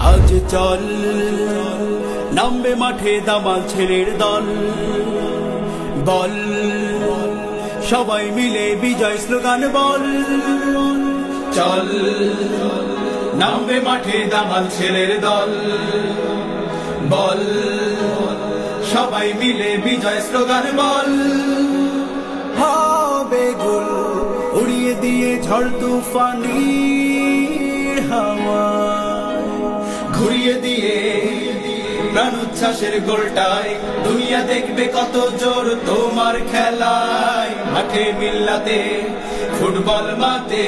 আজ চল নামবে মাঠে দামাল ছেলের দল, বল সবাই মিলে বিজয় স্লোগান বল। চল নামবে মাঠে দামাল ছেলের দল, বল সবাই মিলে বিজয় স্লোগান বল। হবে গোল উড়িয়ে দিয়ে ঝড় তুফানির হাওয়া, ঘুরিয়ে দিয়ে প্রাণ উচ্ছ্বাসের গোলটায় দুনিয়া দেখবে কত জোর তোমার খেলায়। মাঠে মিল্লাতে ফুটবল মাঠে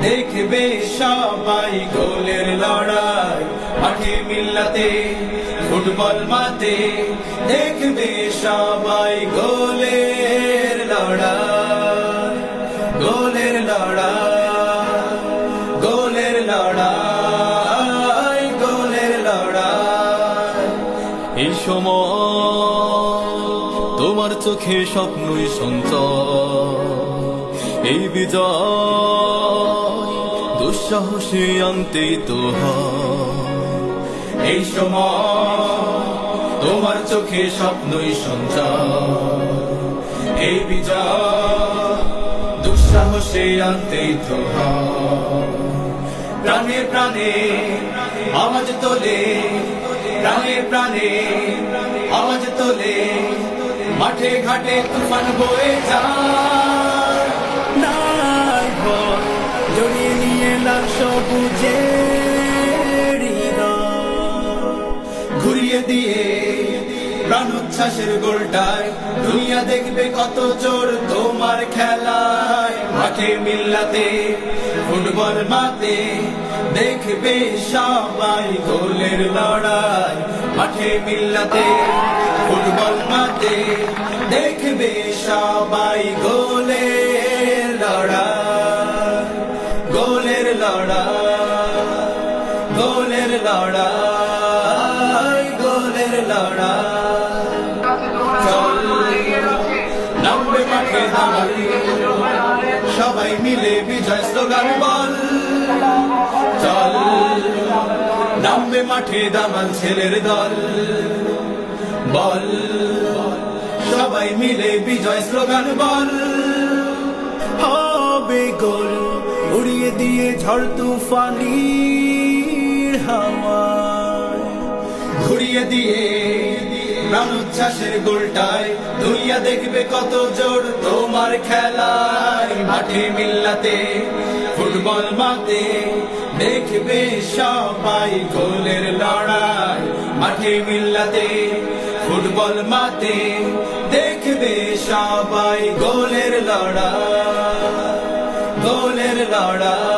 দেখবে সবাই গোলের লড়াই। মাঠে মিল্লাতে ফুটবল মাঠে দেখবে সবাই গোলের লড়াই, গোলের লড়াই, গোলের লড়াই, গোলের লড়াই। এই সময় তোমার চোখে স্বপ্নই সঞ্চয়, এই বিজয় দুঃসাহসে আনতেই তো হয়। এই সময় তোমার চোখে স্বপ্নই সঞ্চয়, এই বিজয় দুঃসাহসে আনতেই তো হয়। প্রাণে প্রাণে আওয়াজ তোলে, প্রাণে প্রাণে আওয়াজ তোলে, মাঠে ঘাটে তুফান বয়ে যায়। নাই ভয় জড়িয়ে নিয়ে লাল সবুজের হৃদয়, ঘুরিয়ে দিয়ে প্রাণ উচ্ছ্বাসের গোলটায় দুনিয়া দেখবে কত জোর তোমার খেলায়। মাঠে মিল্লাতে ফুটবল মাঠে দেখবে সবাই গোলের লড়াই। মাঠে মিল্লাতে ফুটবল মাঠে দেখবে সবাই গোলের লড়াই, গোলের লড়াই, গোলের লড়াই, গোলের লড়াই। চল নামবে মাঠে দামাল, সবাই মিলে বিজয় স্লোগান বল। চল নামবে মাঠে দামাল ছেলের দল, বল সবাই মিলে বিজয় স্লোগান বল। হবে গোল উড়িয়ে দিয়ে ঝড় তুফানির হাওয়া, ঘুরিয়ে দিয়ে প্রাণ উচ্ছ্বাসের গোলটায় দুনিয়া দেখবে কত জোর তোমার খেলায়। মাঠে মিল্লাতে ফুটবল মাঠে দেখবে সবাই গোলের লড়াই। মাঠে মিল্লাতে ফুটবল মাঠে দেখবে সবাই গোলের লড়াই, গোলের লড়াই।